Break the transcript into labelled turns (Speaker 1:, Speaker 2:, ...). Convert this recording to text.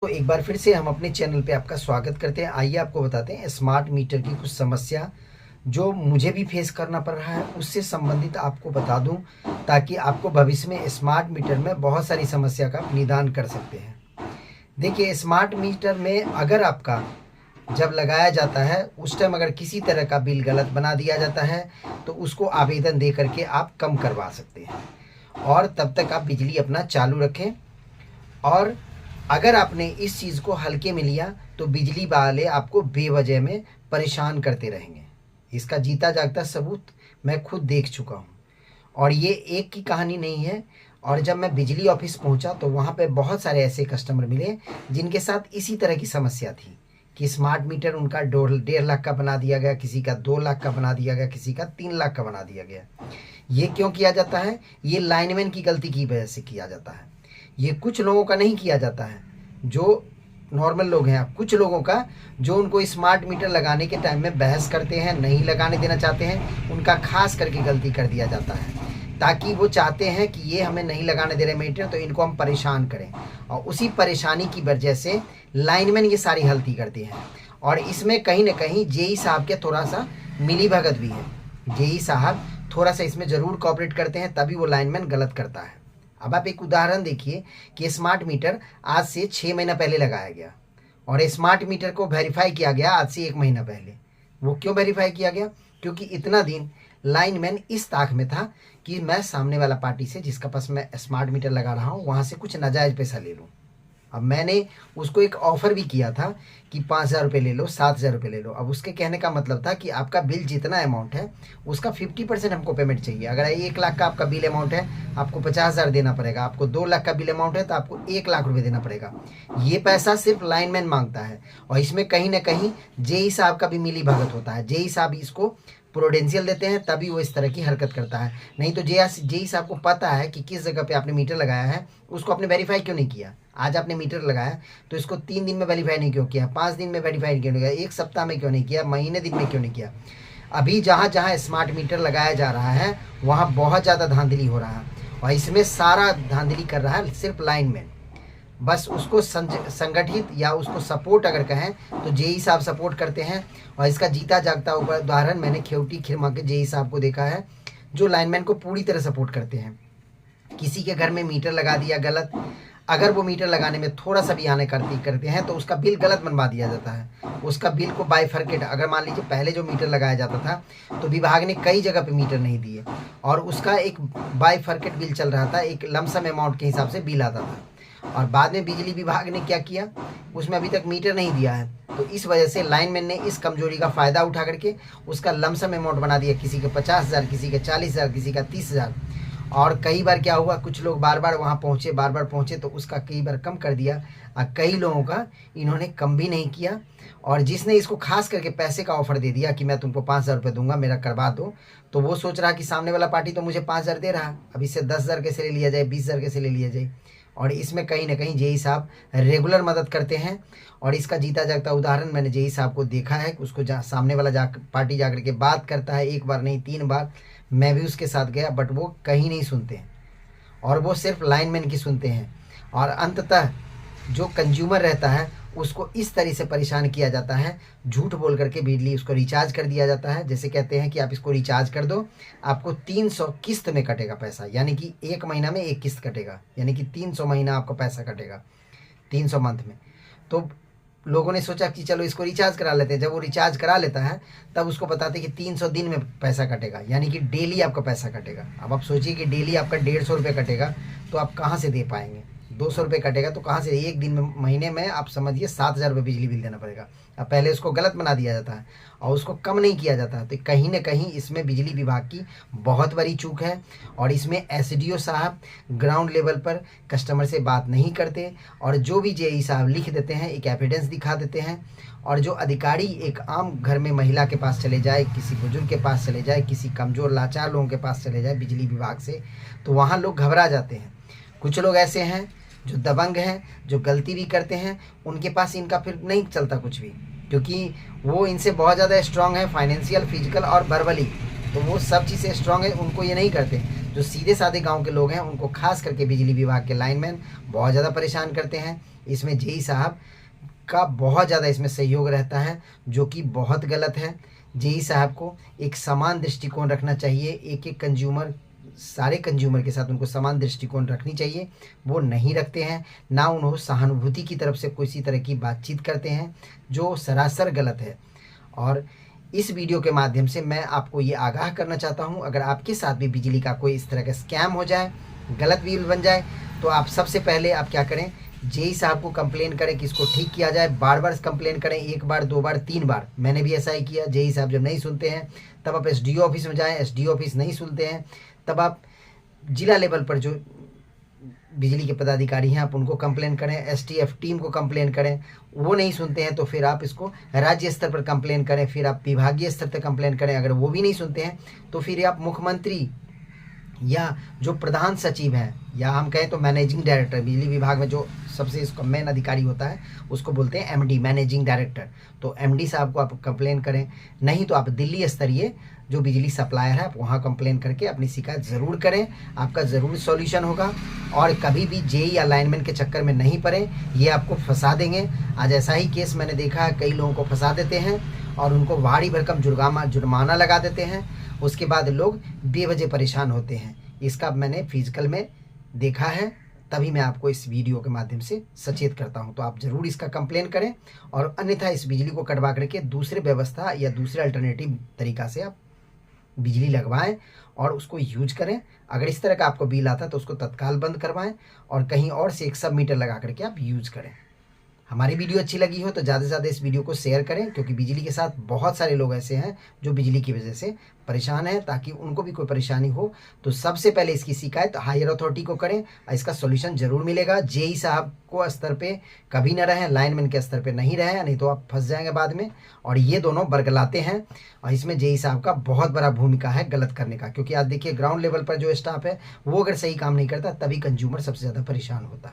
Speaker 1: तो एक बार फिर से हम अपने चैनल पे आपका स्वागत करते हैं। आइए आपको बताते हैं स्मार्ट मीटर की कुछ समस्या जो मुझे भी फेस करना पड़ रहा है, उससे संबंधित आपको बता दूं, ताकि आपको भविष्य में स्मार्ट मीटर में बहुत सारी समस्या का निदान कर सकते हैं। देखिए, स्मार्ट मीटर में अगर आपका जब लगाया जाता है उस टाइम अगर किसी तरह का बिल गलत बना दिया जाता है तो उसको आवेदन दे करके आप कम करवा सकते हैं, और तब तक आप बिजली अपना चालू रखें। और अगर आपने इस चीज़ को हल्के में लिया तो बिजली वाले आपको बेवजह में परेशान करते रहेंगे। इसका जीता जागता सबूत मैं खुद देख चुका हूँ, और ये एक की कहानी नहीं है। और जब मैं बिजली ऑफिस पहुँचा तो वहाँ पे बहुत सारे ऐसे कस्टमर मिले जिनके साथ इसी तरह की समस्या थी कि स्मार्ट मीटर उनका 1.5 लाख का बना दिया गया, किसी का 2 लाख का बना दिया गया, किसी का 3 लाख का बना दिया गया। ये क्यों किया जाता है? ये लाइनमैन की गलती की वजह से किया जाता है। ये कुछ लोगों का नहीं किया जाता है जो नॉर्मल लोग हैं, कुछ लोगों का जो उनको स्मार्ट मीटर लगाने के टाइम में बहस करते हैं, नहीं लगाने देना चाहते हैं, उनका खास करके गलती कर दिया जाता है, ताकि वो चाहते हैं कि ये हमें नहीं लगाने दे रहे मीटर तो इनको हम परेशान करें। और उसी परेशानी की वजह से लाइनमैन ये सारी गलती करते हैं। और इसमें कहीं ना कहीं जेई साहब के थोड़ा सा मिली भगत भी है। जेई साहब थोड़ा सा इसमें ज़रूर कॉपरेट करते हैं, तभी वो लाइनमैन गलत करता है। अब आप एक उदाहरण देखिए कि स्मार्ट मीटर आज से 6 महीना पहले लगाया गया, और स्मार्ट मीटर को वेरीफाई किया गया आज से 1 महीना पहले। वो क्यों वेरीफाई किया गया? क्योंकि इतना दिन लाइनमैन इस ताक में था कि मैं सामने वाला पार्टी से जिसका पास मैं स्मार्ट मीटर लगा रहा हूँ वहाँ से कुछ नाजायज़ पैसा ले लूँ। अब मैंने उसको एक ऑफ़र भी किया था कि 5,000 रुपये ले लो, 7,000 रुपये ले लो। अब उसके कहने का मतलब था कि आपका बिल जितना अमाउंट है उसका 50% हमको पेमेंट चाहिए। अगर 1 लाख का आपका बिल अमाउंट है आपको 50,000 देना पड़ेगा। आपको 2 लाख का बिल अमाउंट है तो आपको 1 लाख रुपये देना पड़ेगा। ये पैसा सिर्फ लाइनमैन मांगता है, और इसमें कहीं ना कहीं जेई साहब का भी मिली भगत होता है। जेई साहब इसको प्रोडेंशियल देते हैं तभी वो इस तरह की हरकत करता है। नहीं तो जेई साहब को पता है कि किस जगह पे आपने मीटर लगाया है, उसको आपने वेरीफाई क्यों नहीं किया। आज आपने मीटर लगाया तो इसको 3 दिन में वेरीफाई नहीं क्यों किया, 5 दिन में वेरीफाई क्यों नहीं किया, 1 सप्ताह में क्यों नहीं किया, महीने दिन में क्यों नहीं किया। अभी जहाँ जहाँ स्मार्ट मीटर लगाया जा रहा है वहाँ बहुत ज़्यादा धांधली हो रहा है, और इसमें सारा धांधली कर रहा है सिर्फ लाइनमैन। बस उसको संगठित या उसको सपोर्ट अगर कहें तो जेई साहब सपोर्ट करते हैं। और इसका जीता जागता उदाहरण मैंने खेवटी खिरमा के जेई साहब को देखा है, जो लाइनमैन को पूरी तरह सपोर्ट करते हैं। किसी के घर में मीटर लगा दिया गलत, अगर वो मीटर लगाने में थोड़ा सा भी आने करते हैं तो उसका बिल गलत बनवा दिया जाता है। उसका बिल को बाइफरकेट, अगर मान लीजिए पहले जो मीटर लगाया जाता था तो विभाग ने कई जगह पे मीटर नहीं दिए और उसका एक बाइफरकेट बिल चल रहा था, एक लमसम अमाउंट के हिसाब से बिल आता था। और बाद में बिजली विभाग ने क्या किया, उसमें अभी तक मीटर नहीं दिया है, तो इस वजह से लाइनमैन ने इस कमजोरी का फ़ायदा उठा करके उसका लमसम अमाउंट बना दिया। किसी के 50,000, किसी के 40,000, किसी का 30,000। और कई बार क्या हुआ, कुछ लोग बार बार वहाँ पहुँचे तो उसका कई बार कम कर दिया, और कई लोगों का इन्होंने कम भी नहीं किया। और जिसने इसको खास करके पैसे का ऑफर दे दिया कि मैं तुमको 5,000 रुपये दूंगा, मेरा करवा दो, तो वो सोच रहा कि सामने वाला पार्टी तो मुझे 5,000 दे रहा, अब इससे 10,000 कैसे ले लिया जाए, 20,000 कैसे ले लिया जाए। और इसमें कहीं ना कहीं जेई साहब रेगुलर मदद करते हैं। और इसका जीता जागता उदाहरण मैंने जेई साहब को देखा है कि उसको सामने वाला पार्टी जाकर के बात करता है, 1 बार नहीं 3 बार। मैं भी उसके साथ गया, बट वो कहीं नहीं सुनते हैं, और वो सिर्फ लाइनमैन की सुनते हैं। और अंततः जो कंज्यूमर रहता है उसको इस तरह से परेशान किया जाता है, झूठ बोल करके बिजली उसको रिचार्ज कर दिया जाता है। जैसे कहते हैं कि आप इसको रिचार्ज कर दो, आपको 300 किस्त में कटेगा पैसा, यानी कि 1 महीना में 1 किस्त कटेगा, यानी कि 300 महीना आपका पैसा कटेगा, 300 मंथ में। तो लोगों ने सोचा कि चलो इसको रिचार्ज करा लेते हैं। जब वो रिचार्ज करा लेता है तब उसको बताते हैं कि 300 दिन में पैसा कटेगा, यानी कि डेली आपका पैसा कटेगा। अब आप सोचिए कि डेली आपका 150 रुपये कटेगा तो आप कहाँ से दे पाएंगे। 200 रुपये कटेगा तो कहाँ से, एक दिन में, महीने में आप समझिए 7,000 रुपये बिजली बिल देना पड़ेगा। अब पहले उसको गलत बना दिया जाता है और उसको कम नहीं किया जाता है, तो कहीं ना कहीं इसमें बिजली विभाग की बहुत बड़ी चूक है। और इसमें एसडीओ साहब ग्राउंड लेवल पर कस्टमर से बात नहीं करते, और जो भी जेई साहब लिख देते हैं एक एविडेंस दिखा देते हैं। और जो अधिकारी एक आम घर में महिला के पास चले जाए, किसी बुजुर्ग के पास चले जाए, किसी कमज़ोर लाचार लोगों के पास चले जाए बिजली विभाग से, तो वहाँ लोग घबरा जाते हैं। कुछ लोग ऐसे हैं जो दबंग हैं, जो गलती भी करते हैं, उनके पास इनका फिर नहीं चलता कुछ भी, क्योंकि वो इनसे बहुत ज़्यादा स्ट्रांग है, फाइनेंशियल, फिजिकल और वर्बली। तो वो सब चीज़ें स्ट्रांग है, उनको ये नहीं करते। जो सीधे साधे गांव के लोग हैं उनको खास करके बिजली विभाग के लाइनमैन बहुत ज़्यादा परेशान करते हैं। इसमें जेई साहब का बहुत ज़्यादा इसमें सहयोग रहता है, जो कि बहुत गलत है। जेई साहब को एक समान दृष्टिकोण रखना चाहिए, एक एक कंज्यूमर, सारे कंज्यूमर के साथ उनको समान दृष्टिकोण रखनी चाहिए। वो नहीं रखते हैं, ना उन्होंने सहानुभूति की तरफ से किसी तरह की बातचीत करते हैं, जो सरासर गलत है। और इस वीडियो के माध्यम से मैं आपको ये आगाह करना चाहता हूँ, अगर आपके साथ भी बिजली का कोई इस तरह का स्कैम हो जाए, गलत बिल बन जाए, तो आप सबसे पहले आप क्या करें, जेई साहब को कंप्लेन करें कि इसको ठीक किया जाए। बार बार कंप्लेन करें, 1 बार 2 बार 3 बार, मैंने भी ऐसा ही किया। जेई साहब जब नहीं सुनते हैं तब आप एसडीओ ऑफिस में जाएं, एसडीओ ऑफिस नहीं सुनते हैं तब आप जिला लेवल पर जो बिजली के पदाधिकारी हैं आप उनको कंप्लेन करें, एसटीएफ टीम को कंप्लेन करें, वो नहीं सुनते हैं तो फिर आप इसको राज्य स्तर पर कंप्लेन करें, फिर आप विभागीय स्तर पर कंप्लेन करें। अगर वो भी नहीं सुनते हैं तो फिर आप मुख्यमंत्री या जो प्रधान सचिव हैं, या हम कहें तो मैनेजिंग डायरेक्टर, बिजली विभाग में जो सबसे इसका मेन अधिकारी होता है उसको बोलते हैं एमडी, मैनेजिंग डायरेक्टर। तो एमडी साहब को आप कंप्लेन करें, नहीं तो आप दिल्ली स्तरीय जो बिजली सप्लायर है आप वहाँ कंप्लेन करके अपनी शिकायत ज़रूर करें, आपका ज़रूर सॉल्यूशन होगा। और कभी भी जेई या लाइनमैन के चक्कर में नहीं पड़े, ये आपको फंसा देंगे। आज ऐसा ही केस मैंने देखा है, कई लोगों को फंसा देते हैं और उनको भारी भरकम जुर्माना लगा देते हैं, उसके बाद लोग बेवजह परेशान होते हैं। इसका मैंने फिजिकल में देखा है, तभी मैं आपको इस वीडियो के माध्यम से सचेत करता हूं। तो आप ज़रूर इसका कंप्लेन करें, और अन्यथा इस बिजली को कटवा करके दूसरे व्यवस्था या दूसरे अल्टरनेटिव तरीका से आप बिजली लगवाएं और उसको यूज करें। अगर इस तरह का आपको बिल आता है तो उसको तत्काल बंद करवाएं और कहीं और से एक सब मीटर लगा करके आप यूज करें। हमारी वीडियो अच्छी लगी हो तो ज़्यादा से ज़्यादा इस वीडियो को शेयर करें, क्योंकि बिजली के साथ बहुत सारे लोग ऐसे हैं जो बिजली की वजह से परेशान हैं। ताकि उनको भी कोई परेशानी हो तो सबसे पहले इसकी शिकायत हायर अथॉरिटी को करें, इसका सॉल्यूशन ज़रूर मिलेगा। जेई साहब को स्तर पे कभी ना रहें, लाइनमैन के स्तर पे नहीं रहें, नहीं तो आप फंस जाएंगे बाद में। और ये दोनों बरगलाते हैं और इसमें जेई साहब का बहुत बड़ा भूमिका है गलत करने का, क्योंकि आज देखिए ग्राउंड लेवल पर जो स्टाफ है वो अगर सही काम नहीं करता तभी कंज्यूमर सबसे ज़्यादा परेशान होता है।